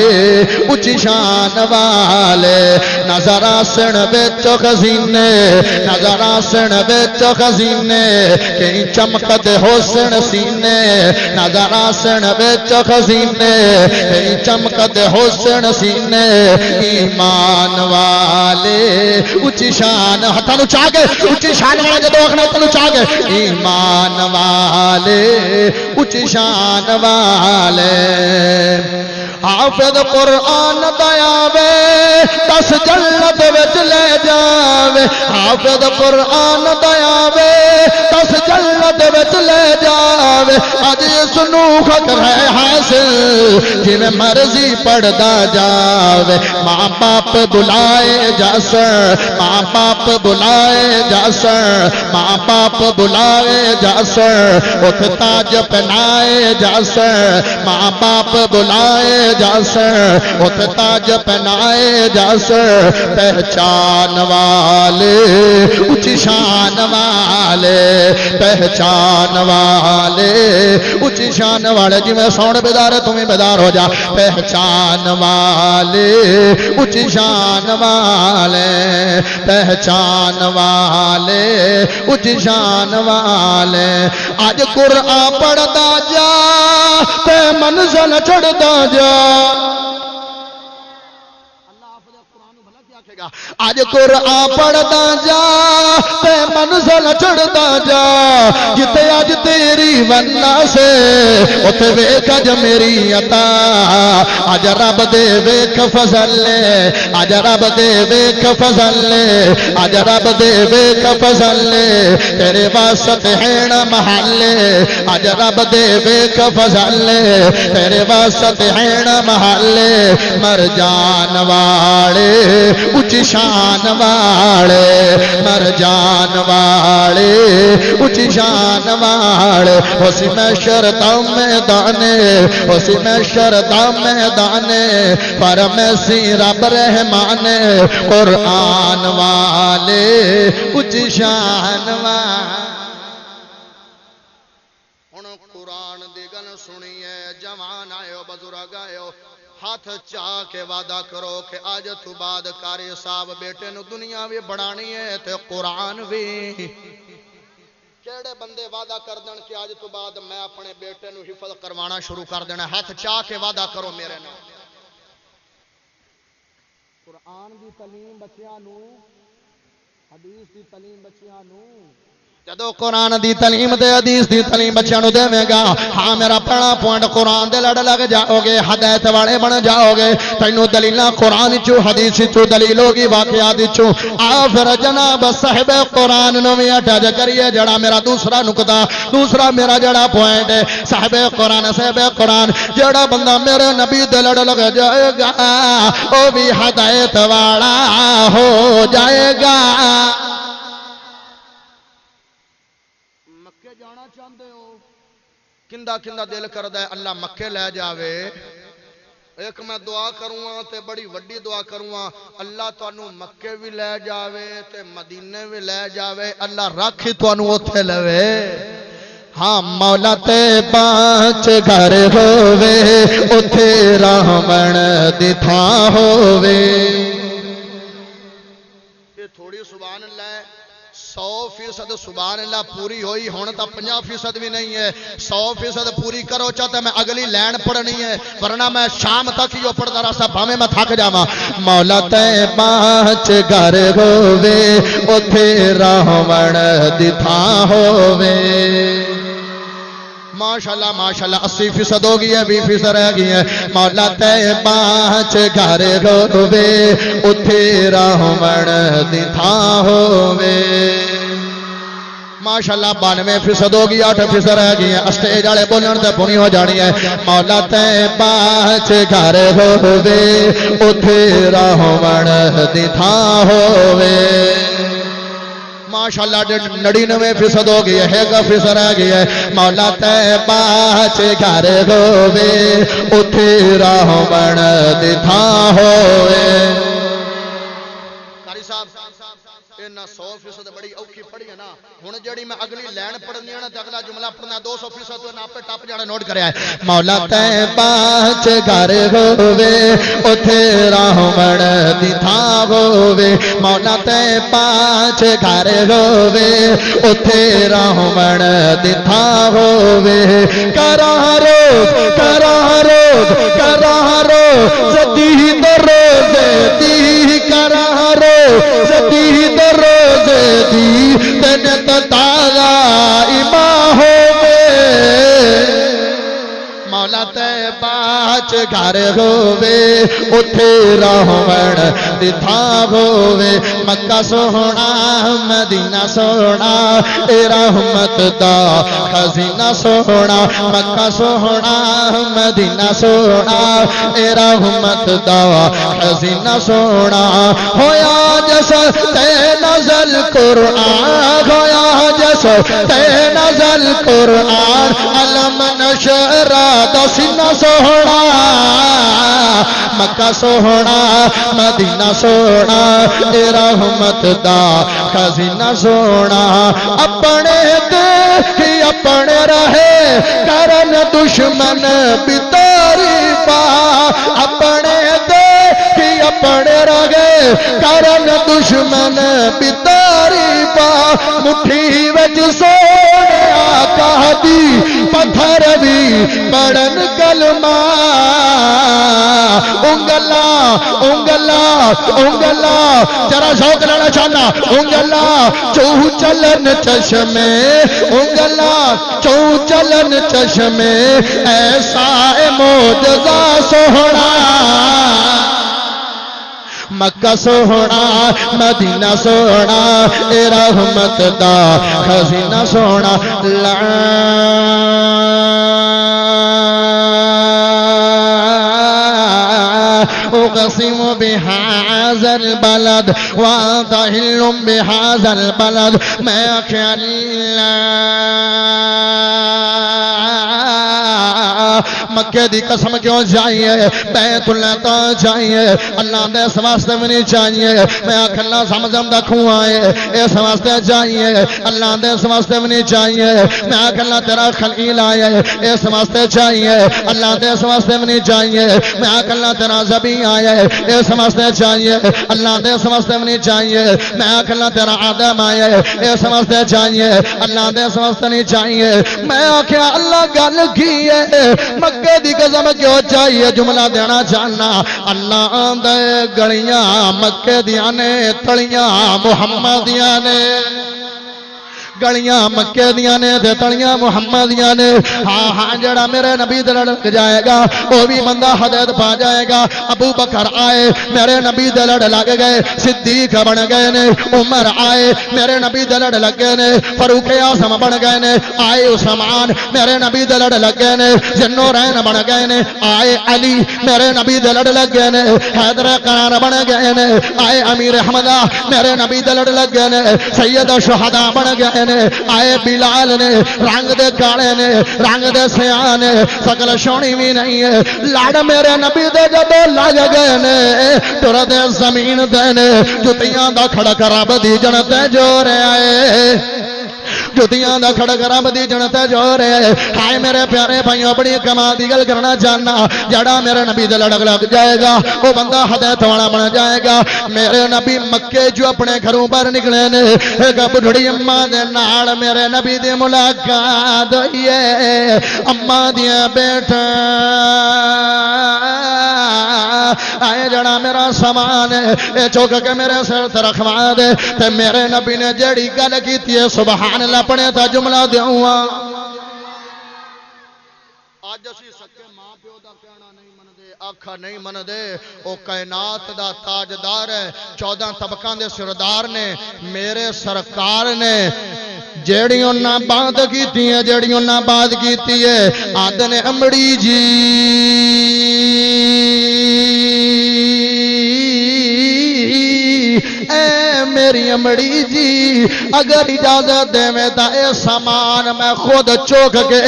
Speaker 1: اچھی شان والے نظر آسن بچو خزینے نظر آسن بچو خزینے کہیں چمکت حسن سینے نظر آسن بچو خزینے کہیں چمکت حسن سینے ایمان والے اچھی شان ہتھاں نو چاہ گئے اچھی شان والے جدو آخنا ہتھاں نو چاہ گئے ایمان والے اچھی شان والے حافظ قرآن دیاوے 10 جنت وچ لے جاوے حافظ قرآن دیاوے 10 جنت وچ لے جاوے اج اس نو خطر ہے حاصل جن مرضی پڑھدا جاوے ماں باپ بلائے جاسن ماں باپ بلائے جاسن ماں باپ بلائے جاسن اٹھ تاج پہنائے جاسن ماں باپ بلائے جاسن اٹھ تاج پہنائے جاسن پہچان والے اچھی شان والے پہچان والے اچھی شان شان والے جی میں سون بیدار ہے تمہیں بیدار ہو جا پہچان والے اونچی شان والے پہچان والے اونچی شان والے اج قرآن پڑھدا جا تے منزل چڑھدا جا آج قرآن پڑھدا جا تے منزل چڑھدا جا جتے آج تیری ونا سے اتے ویکھ اج میری عطا آج رب دے ویکھ فضل لے آج رب دے ویکھ فضل لے آج رب دے ویکھ فضل لے تیرے واسطے ہے نا محلے آج رب دے ویکھ فضل لے تیرے واسطے ہے نا محلے مر جان والے اونچی شان والے مر جان والے اونچی شان والے اسی محشر دا میدان اسی محشر دا میدان پر میں سی رب رحمان قرآن والے اونچی شان والے ہن قرآن دی گل سنیے جوان آئے بزرگ آئے ہاتھ چاہ کے وعدہ کرو کہ آج تو بعد کاری صاحب بیٹے نو دنیا بھی بڑھانی ہے تے قرآن بھی کیڑے بندے وعدہ کر دن کہ آج تو بعد میں اپنے بیٹے نو حفظ کروانا شروع کر دینا ہاتھ چاہ کے وعدہ کرو میرے نو قرآن دی تعلیم بچیاں نو حدیث دی تعلیم بچیاں نو جدو قرآن دی تعلیم دے حدیث دی تعلیم بچیاں نو دے میں گا ہاں میرا پہلا پوائنٹ قرآن دے لڑ لگ جاؤ گے ہدایت والے بن جاؤ گے تینوں دلیلاں قرآن چوں حدیث چوں دلیل ہوگی واقعات چوں آ پھر جناب صاحب قرآن نو بھی اٹیچ کریے جڑا میرا دوسرا نقطہ دوسرا میرا جڑا پوائنٹ ہے صاحب قرآن جڑا بندہ میرے نبی دے لڑ لگ جائے گا او بھی ہدایت والا ہو جائے گا کندہ کندہ دل کردہ ہے اللہ مکے لے جاوے ایک میں دعا کروں تے بڑی وڈی دعا کروں اللہ توانو مکے بھی لے جاوے تے مدینے بھی لے جاوے اللہ رکھی توانو اتھے لوے ہاں مولا تے پانچ گھر ہووے اتھے رحمن دی تھاں ہووے یہ تھوڑی سبحان اللہ 100% سبحان اللہ پوری ہوئی ہونا تا 50% بھی نہیں ہے 100% پوری کرو چاہتا میں اگلی لین پڑھنی ہے ورنہ میں شام تک ہی پڑھتا رہا بھامے میں تھک جاواں مولا تے پانچ گھر ہووے اتھے رحمن دی تھاں ہووے ماشاءاللہ 80% ہو گئی ہے 20% رہ گئی ہے مولا تے پانچ گھر ہووے اتھے رحمن دی تھاں ہووے ماشاءاللہ 92% ہو گئی 8% رہ گئی ہے اسٹیج والے بولن تے پونی ہو جانی ہے مولا تے پانچ گھر ہووے اتھے رحمن دی تھاں ہووے ماشاءاللہ 99% ہو گئی ہے 1% رہ گئی ہے مولا تے پانچ گھر ہووے اتھے رحمن دی تھاں ہووے قاری صاحب انہاں 100% بڑی اوکھی پڑھی ہے نا ہن جڑی میں اگلی لین پڑھنی ہے نا تے اگلا جملہ پڑھنا 200% تو ناپے ٹپ جانا نوٹ کریا ہے مولا تے پانچ گھر ہووے اتھے رحمن دی تھاں ہووے مولا تے پانچ گھر ہووے اتھے رحمن دی تھاں ہووے کراں رو زدی دروزے دی کراں رو زدی دروزے دی تن تازہ ایمان ہووے مولا تے پانچ گھر ہووے اتھے رحمن دی تھاں ہووے مکہ سوہنا مدینہ سوہنا اے رحمت دا خزینہ سوہنا مکہ سوہنا مدینہ سوہنا اے رحمت دا خزینہ سوہنا ہویا جس تے نزل قرآن ہویا جس تے نزل قرآن علم نشرہ دسینہ سوہنا مکہ سوہنا مدینہ سوہنا اے رحمت دا خزینہ سوہنا اپنے دے دیکھی اپنے رہے کرن دشمن بتاری پا اپنے دیکھی اپنے رہے کرن دشمن بتاری پا مٹھی وچ سونے آقا دی پتھر بھی بڑن کلمہ انگلا انگلا انگلا ذرا شوق لینا چاہنا انگلا چوہ چلن چشمے انگلا چوہ چلن چشمے ایسا معجزہ سوہنا مکہ سوہنا مدینہ سوہنا اے رحمت دا خزینہ سوہنا أقسم بهذا البلد وأنت حل بهذا البلد ما كان مکہ دی قسم کیوں چاہیے بیت اللہ تا چاہیے اللہ دے سواستے منی چاہیے میں آکھ اللہ زمزم دا کھوں آئے اے سواستے چاہیے اللہ دے سواستے منی چاہیے میں آکھ اللہ تیرا خلیل آئے اے سواستے چاہیے اللہ دے سواستے منی چاہیے میں آکھ اللہ تیرا زبی آئے اے سواستے چاہیے اللہ دے سواستے منی چاہیے میں آکھ اللہ تیرا آدم آئے اے سواستے چاہیے اللہ دے سواستے نہیں چاہیے میں آکھ اللہ گل کیے مکہ دی قسم کیوں چاہیے جملہ دینا چاہنا اللہ دے گڑیاں مکہ دیاں نے تڑیاں محمدیاں نے گلیاں مکے دیاں نے تے تڑیاں محمدیاں نے ہاں ہاں جڑا میرے نبی دے لڑ جائے گا وہ بھی بندہ ہدایت پا جائے گا ابو بکر آئے میرے نبی دے لڑ لگ گئے صدیق بن گئے نے عمر آئے میرے نبی دے لڑ لگ گئے نے فاروق اعظم بن گئے نے آئے عثمان میرے نبی دے لڑ لگ گئے نے ذوالنورین بن گئے نے آئے علی میرے نبی دے لڑ لگ گئے نے حیدر قرار بن گئے نے آئے امیر حمزہ میرے نبی دے لڑ لگ گئے نے سید الشہداء بن گئے نے آئے بلال نے رنگ دے کالے نے رنگ دے سیاہ نے سکل شونی بھی نہیں ہے لڑ میرے نبی دے جدو لگ گئے نے ٹر دے زمین دے نے جتیاں دا کھڑک رب دی جنتے جو رہے آئے جتیاں دا کھڑک رب دی جنتے جو رہے ہائے میرے پیارے بھائیوں بڑی کمال دی گل کرنا چاہنا جڑا میرے نبی دے لڑک لگ جائے گا وہ بندہ ہدایت والا بن جائے گا میرے نبی مکے جو اپنے گھروں پر نکلے نے ایک بڑھڑی اماں دے نال میرے نبی دی ملاقات ہوئی ہے اماں دیا بیٹا آئے جڑا میرا سامان ہے اے چوک کے میرے سر تے رکھوا دے تے میرے نبی نے جڑی گل کیتی ہے سبحان اللہ پڑھے تا جملہ دیواں اج اسی سکے ماں پیو دا کہنا نہیں مندے آکھا نہیں مندے او کائنات دا تاجدار ہے 14 طبقاں دے سردار نے میرے سرکار نے جیڑیوں نہ بات کیتی ہے جیڑیوں نہ بات کیتی ہے آدھے نے امڑی جی اے میری امڑی جی اگر اجازت دے میں تا اے سامان میں خود چوک کے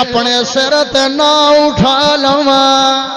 Speaker 1: اپنے سرت نہ اٹھا لواں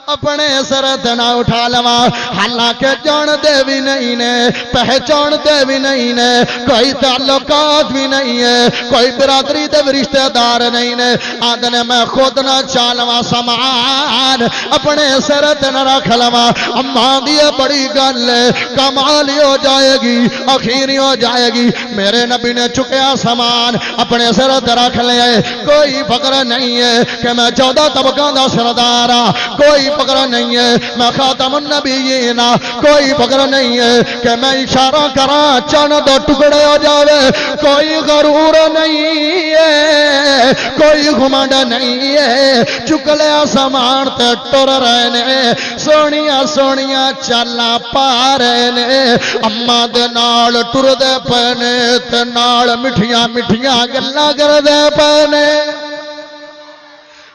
Speaker 1: اپنے سرت نہ اٹھا لواں حالانکہ جان دے بھی نہیں نے پہچان دے بھی نہیں نے کوئی تعلقات بھی نہیں ہے کوئی برادری دے رشتہ دار نہیں نے آدھنے میں خود نہ چالواں سامان اپنے سرت نہ رکھ لواں اماں دی بڑی گل کمالی ہو جائے گی اخیری ہو جائے گی میرے نبی نے چکیا سامان اپنے سرت رکھ لے کوئی فکر نہیں ہے کہ میں 14 طبقاں دا سردار ہاں کوئی فکر نہیں ہے میں خاتم النبیین کوئی فکر نہیں ہے کہ میں اشارہ کراں چند دو ٹکڑے ہو جاوے کوئی غرور نہیں ہے کوئی گھمنڈ نہیں ہے چک لیا سامان تے ٹر رہے نے سونیاں سونیاں چالاں پا رہے نے اماں دے نال ٹر دے پے نے تے نال مٹھیاں مٹھیاں گلاں کر دے پے نے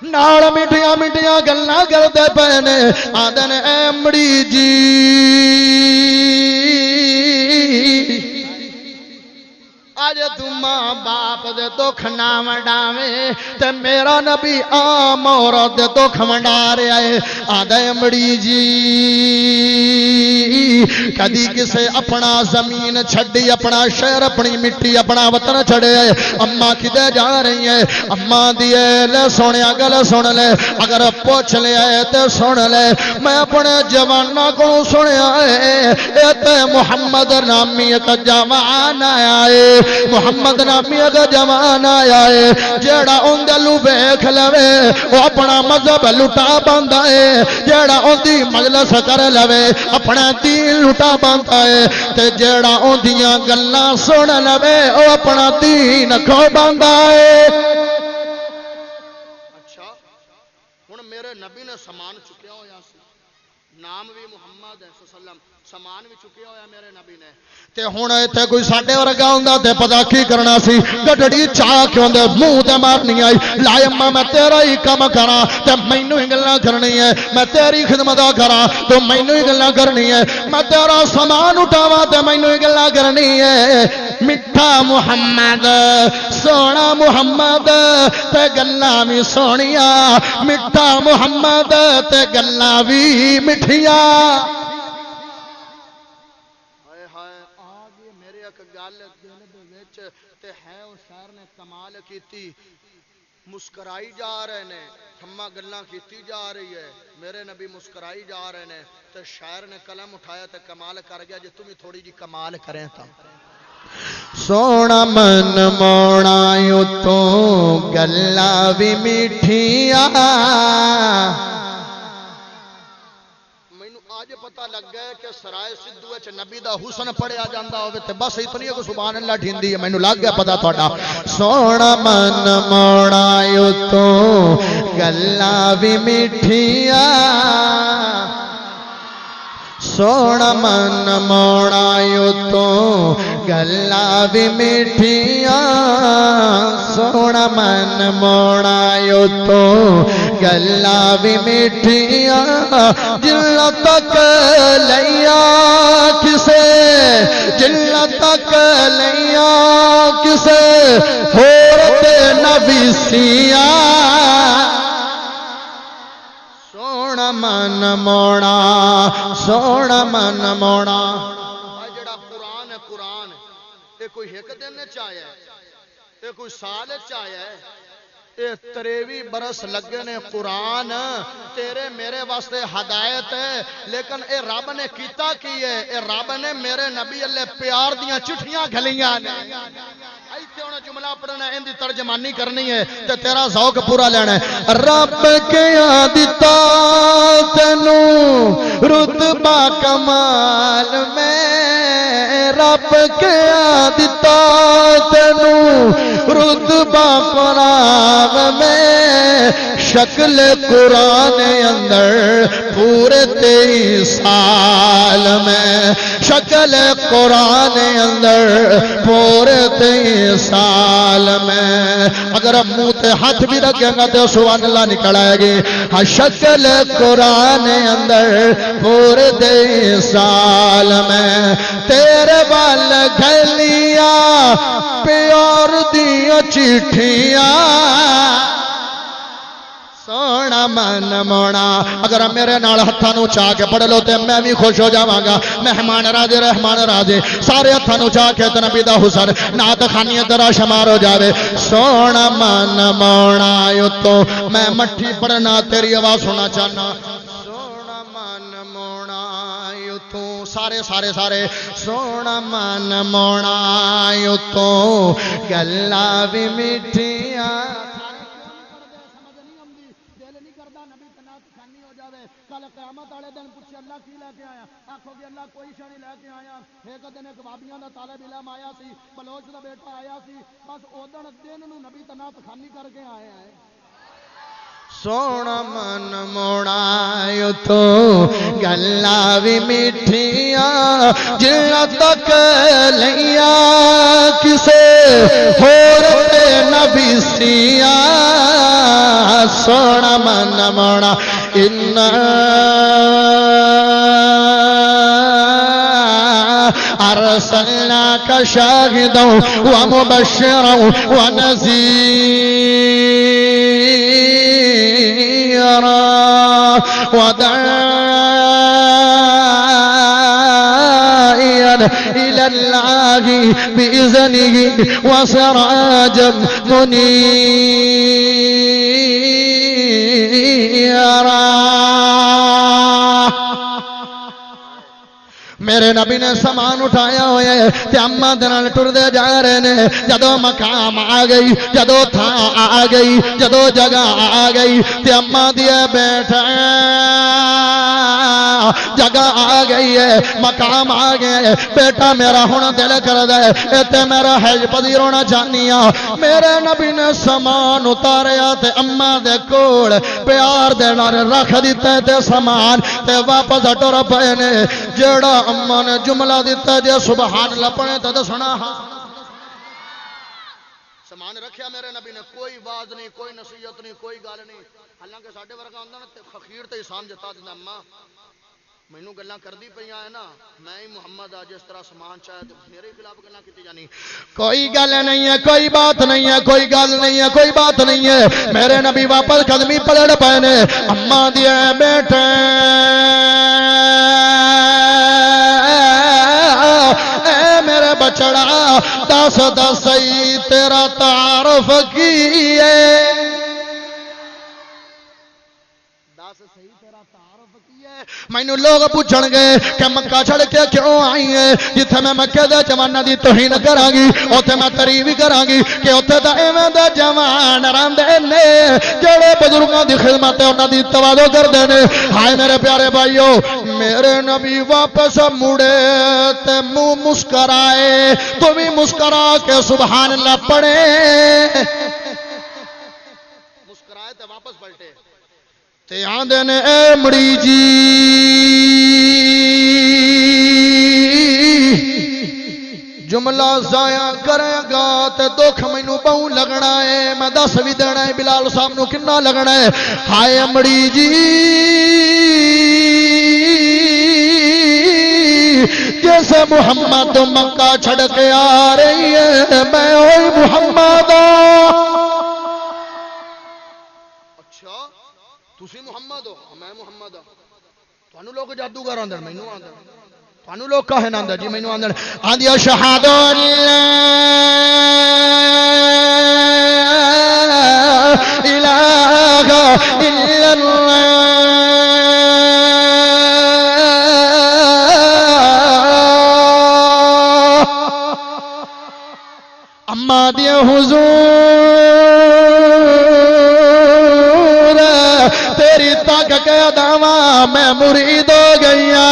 Speaker 1: نال مٹھیاں مٹھیاں گلاں کردے پے نے آدھے نے اے امڑی جی آج تم باپ باپ دے دکھ نہ ونڈاویں تے میرا نبی عام عورت دے دکھ ونڈا رہا ہے آدھا امڑی جی کدی کسے اپنا زمین چھڑی اپنا شہر اپنی مٹی اپنا وطن چھڑے اماں کدے جا رہی ہے اماں دیے لے سونے گل سن لے اگر پوچھ لے آئے تے سن لے میں اپنے جوانہ کو سنیا ہے اے تے محمد نامی ایک جوان آیا ہے محمد نامی ایک جوان آیا ہے جیڑا ان دلو بیکھ لوے وہ اپنا مذہب لٹا باندا ہے جیڑا ان دی مجلس کر لوے اپنا دین لٹا باندا ہے تے جیڑا ان دیاں گلاں سن لوے وہ اپنا دین کھو باندا ہے میرے نبی نے سامان چکیا ہویا سی نام بھی محمد ہے صلی اللہ علیہ وسلم سامان بھی چکیا ہویا میرے نبی نے تے ہن ایتھے کوئی ساڈے ورگا ہوندا تے پتہ کی کرنا سی گڈڑی چاہ کیوں دے منہ تے مارنی آئی لائے اما میں تیرا ہی کم کراں تے مینوں ہی گلاں کرنی ہے میں تیری خدمت کراں تو مینوں ہی گلاں کرنی ہے میں تیرا سامان اٹھاواں تے مینوں ہی گلاں کرنی ہے میٹھا محمد سونا محمد تے گلاں وی سونیاں میٹھا محمد تے گلاں وی مٹھیاں کمال کیتی مسکرائی جا رہے نے ہمہ گلاں کیتی جا رہی ہے میرے نبی مسکرائی جا رہے نے تو شاعر نے قلم اٹھایا تو کمال کر گیا جی تمہیں تھوڑی جی کمال کریں تا سونا من موڑا یوں تو گلاں بھی میٹھیاں پتہ لگ گیا کہ سرائے سدھو وچ نبی دا حسن پڑھیا جاندا ہوے تے بس اتنی ہے کہ سبحان اللہ ٹھیندی ہے مینوں لگ گیا پتہ تہاڈا سونا من موڑا یوں تو گلاں بھی میٹھیاں سونا من موڑا یوں تو گلاں بھی میٹھیاں سونا من موڑا یوں تو گلاں بھی میٹھیاں جلہ تک لیا کسے جلہ تک لیا کسے حورت نبیسیاں سونا من موڑا سونا من موڑا جڑا قرآن ہے قرآن یہ کوئی ایک دن چاہیا ہے یہ کوئی سال چاہیا ہے اے 23 برس لگے نے قرآن تیرے میرے واسطے ہدایت ہے لیکن اے رب نے کیتا کی ہے اے رب نے میرے نبی اللہ پیار دیاں چٹھیاں گھلیاں نے ایتھے ہونا جملہ پڑھنا ہے اندی ترجمانی کرنی ہے تے تیرا ذوق پورا لینا ہے رب کیا دیتا تینوں رتبہ کمال میں رب کیا دیتا تینوں رتبہ قرآن میں شکل قرآن اندر پورے 23 سال میں شکل قرآن اندر پورے 23 سال میں اگر منہ تے ہاتھ بھی رکھیں گا تو سبحان اللہ نکل آئے گی شکل قرآن اندر پورے 23 سال میں تیرے بال گھلیاں پیار دیاں چٹھیاں سونا من موڑا اگر میرے نال ہتھاں نوں چا کے پڑھ لو تے میں بھی خوش ہو جاواں گا مہمان راجے رحمان راجے سارے ہتھاں نوں چا کے تے نبی دا حسن نعت خوانی درا شمار ہو جاوے سونا من موڑا یو تو میں مٹھی پڑھنا تیری آواز سننا چاہنا سونا من موڑا یو تو سارے سارے سارے سونا من موڑا یو تو گلاں بھی میٹھیاں قیامت والے دن پوچھے اللہ کی لے کے آیا آکھو گے اللہ کوئی شے نہیں لے کے آیا ایک دن ایک بابیاں دا طالب علم آیا سی بلوچ دا بیٹا آیا سی بس اودن دن نو نبی تنات خانی کر کے آیا ہے سونا من موڑا یوں تو گلاں بھی میٹھیاں جلہ تک لیا کسے حورت نبیسیاں سونا من موڑا ارسلناک شاہدا ومبشرا ونذیرا وداعیا إلى الله بإذنه وسراجا منيرا میرے نبی نے سامان اٹھایا ہوئے تے اماں دے نال ٹردے جا رہے نے جدوں مقام آ گئی جدوں تھاں آ گئی جدوں جگہ آ گئی تے اماں دی بیٹھا جگہ آ گئی ہے مقام آ گیا ہے بیٹا میرا ہونا دل کردا ہے تے میرا حج پذیر ہونا چاہنی ہاں میرے نبی نے سامان اتاریا تے اماں دے کول پیار دے نال رکھ دتا تے سامان تے واپس ٹر پئے نے جیڑا اماں نے جملہ دیتا جے سبحان اللہ پڑھے تے دسنا سامان رکھیا میرے نبی نے کوئی باز نہیں کوئی نصیحت نہیں کوئی گل نہیں حالانکہ ساڈے ورگا ہوندا نا تے فقیر تے احسان جتا دیندا اماں مینوں گلاں کردی پیاں ہے نا میں ہی محمد آ جس طرح سامان چاہے تے میرے خلاف گلاں کیتی جانی کوئی گل نہیں ہے کوئی بات نہیں ہے کوئی گل نہیں ہے کوئی بات نہیں ہے میرے نبی واپس قدمی پلڑ پے نے اماں دی بیٹے اے میرے بچڑا دس دسئی تیرا تعارف کی ہے مینوں لوگ پوچھن گے کہ مکہ چھڑ کے کیوں آئی ہے جتھے میں مکے دے جواناں دی توہین کراں گی اوتھے میں تعریف کراں گی کہ اوتھے تے ایویں دے جوان رہندے نے جڑے بزرگاں دی خدمت تے انہاں دی تواضع کردے نے ہائے میرے پیارے بھائیو میرے نبی واپس مڑے تے منہ مسکرائے تو بھی مسکرا کے سبحان اللہ پڑھے مسکرائے تے واپس پلٹے تے آندے نے اے مڑی جی جملہ ضائع کرے گا تے دکھ مینوں بہوں لگنا ہے میں دس بھی دینا ہے بلال صاحب نو کنا لگنا ہے ہائے مڑی جی جیسے محمد مکہ چھڑ کے آ رہی ہے میں ہوئی محمد تسی محمد ہو میں محمد ہوں تانوں لوگ جادوگر آندے مینوں آندے تانوں لوگ کہے نہ آندے جی مینوں آندے آندی اشہد لا الہ الا اللہ اما دی حضور تیری تک کے دعویٰ میں مرید ہو گیا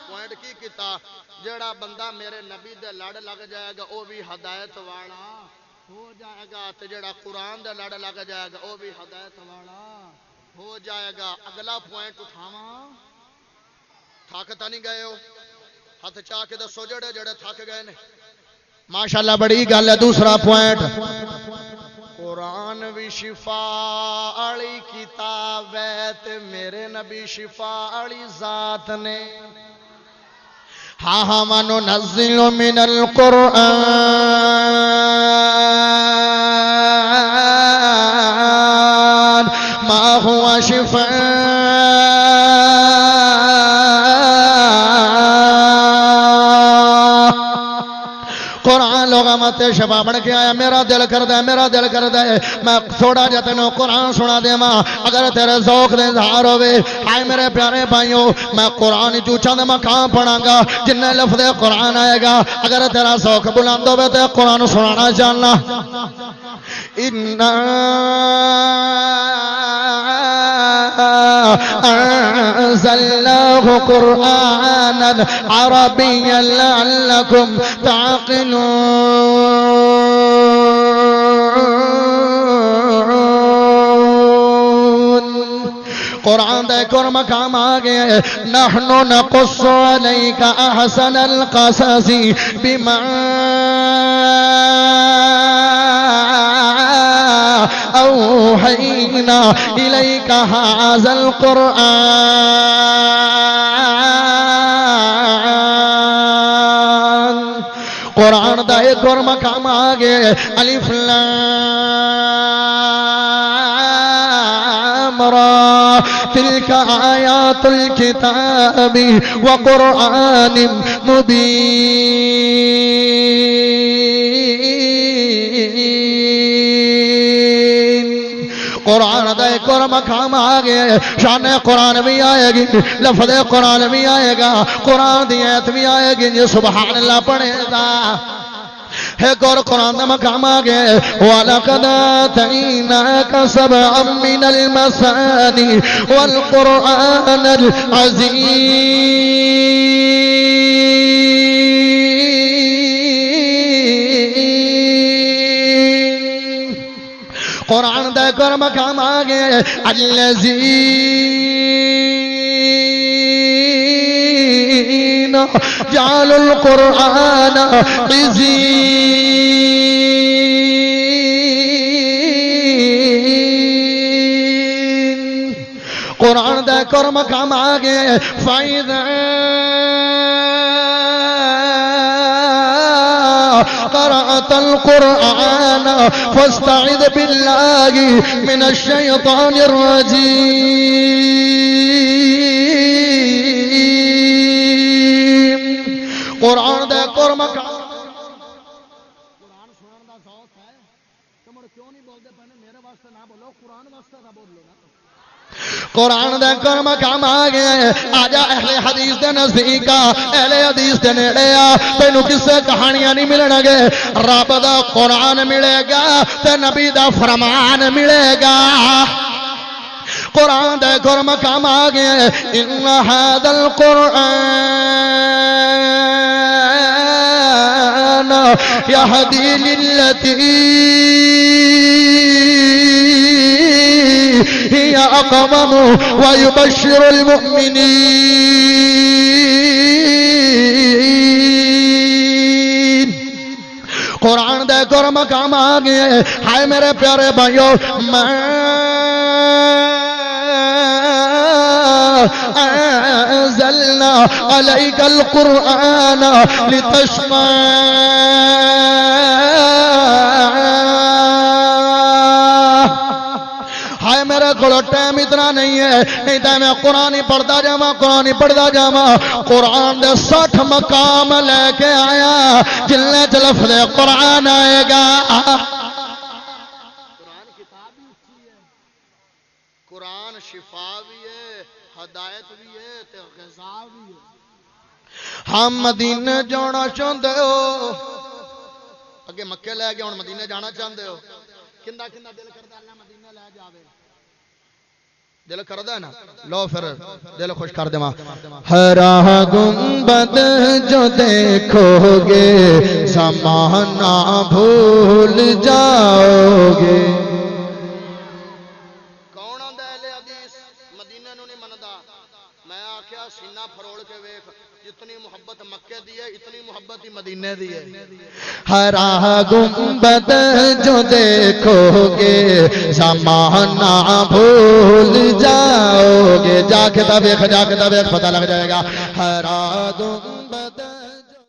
Speaker 1: پوائنٹ کی کیتا جڑا بندہ میرے نبی دے لڑ لگ جائے گا وہ بھی ہدایت والا ہو جائے گا تے جڑا قرآن دے لڑ لگ جائے گا وہ بھی ہدایت والا ہو جائے گا اگلا پوائنٹ اٹھاواں تھک تا نہیں گئے ہو ہاتھ چاہ کے دسو جڑے جڑے تھک گئے نے ماشاءاللہ بڑی گل ہے دوسرا پوائنٹ قرآن بھی شفا والی کتاب ہے تے میرے نبی شفا والی ذات نے ہاں ہاں وَنُنَزِّلُ مِنَ الْقُرْآنِ مَا هُوَ قرآن لوگا مت شفا بن کے آیا میرا دل کردا ہے میرا دل کردا ہے میں تھوڑا جا تینوں قرآن سنا دیواں اگر تیرے ذوق دے اظہار ہوے ہائے میرے پیارے بھائیو میں قرآن جو چند مقام پڑھاں گا جن لفظ قرآن آئے گا اگر تیرا ذوق بلند ہوے تے قرآن سنانا چاہنا أنزلناه قرآنا عربيا لعلكم تعقلون قرآن دے ایک اور مقام آگے نحن نقص عليك أحسن القصص بما أوحينا إليك هذا القرآن قرآن دا ایک اور مقام آگے الف لام را تلک آیات الکتاب وقرآن مبین قرآن دا ایک اور مقام آگے شان قرآن بھی آئے گی لفظ قرآن بھی آئے گا قرآن دی آیت بھی آئے گی جو سبحان اللہ پڑھے گا ایک اور قرآن دا مقام آگے وَلَقَدْ آتَيْنَاكَ سَبْعًا مِّنَ الْمَثَانِي وَالْقُرْآنَ الْعَظِيمِ قرآن دا ایک اور مقام آگے الَّذِينَ جَعَلُوا الْقُرْآنَ عِزِينَ قرآن دا ایک اور مقام آگے فَإِذَا قرأت القرآن فاستعذ بالله من الشيطان الرجيم قرآن دا ایک اور مقام قرآن سنن دا ذوق ہے تم کیوں نہیں بولتے پہلے میرے واسطے نہ بولو قرآن واسطے نہ بولو نا قرآن دا ایک اور مقام آگے آجا اہل حدیث دے نزدیک اہل حدیث دے نیڑے تینوں کسے کہانیاں نہیں ملن گے رب دا قرآن ملے گا تے نبی دا فرمان ملے گا قرآن دا ایک اور مقام آگے ان هذا القرآن يهدي للتي هي أقوم ويبشر المؤمنين قرآن دا ایک اور مقام آگے ہائے میرے پیارے بھائیو أنزلنا عليك القرآن لتشقى ہائے میرے کھولو ٹائم اتنا نہیں ہے نہیں تو میں قرآن ہی پڑھتا جاواں قرآن دے 60 مقام لے کے آیا جلنے چ لفظ قرآن آئے گا قرآن کتاب بھی اچھی ہے قرآن شفا بھی ہے ہدایت بھی ہے تے غذا بھی ہے ہم مدینے جانا چاہتے ہو اگے مکے لے گئے ہن مدینے جانا چاہتے ہو کندا دل کردا اللہ مدینے لے جاوے دل کردا ہے نا لو پھر دل خوش کر دے ہرا گنبد جو دیکھو گے زمانہ بھول جاؤ گے کون آندا اہل حدیث مدینے نو نہیں مندا میں آکھیا سینہ پھروڑ کے ویکھ جتنی محبت مکے دی ہے اتنی محبت ہی مدینے دی ہے ہرا گنبد جو دیکھو گے زمانہ بھول جاؤ گے جا کے تب دیکھ پتہ لگ جائے گا ہرا گنبد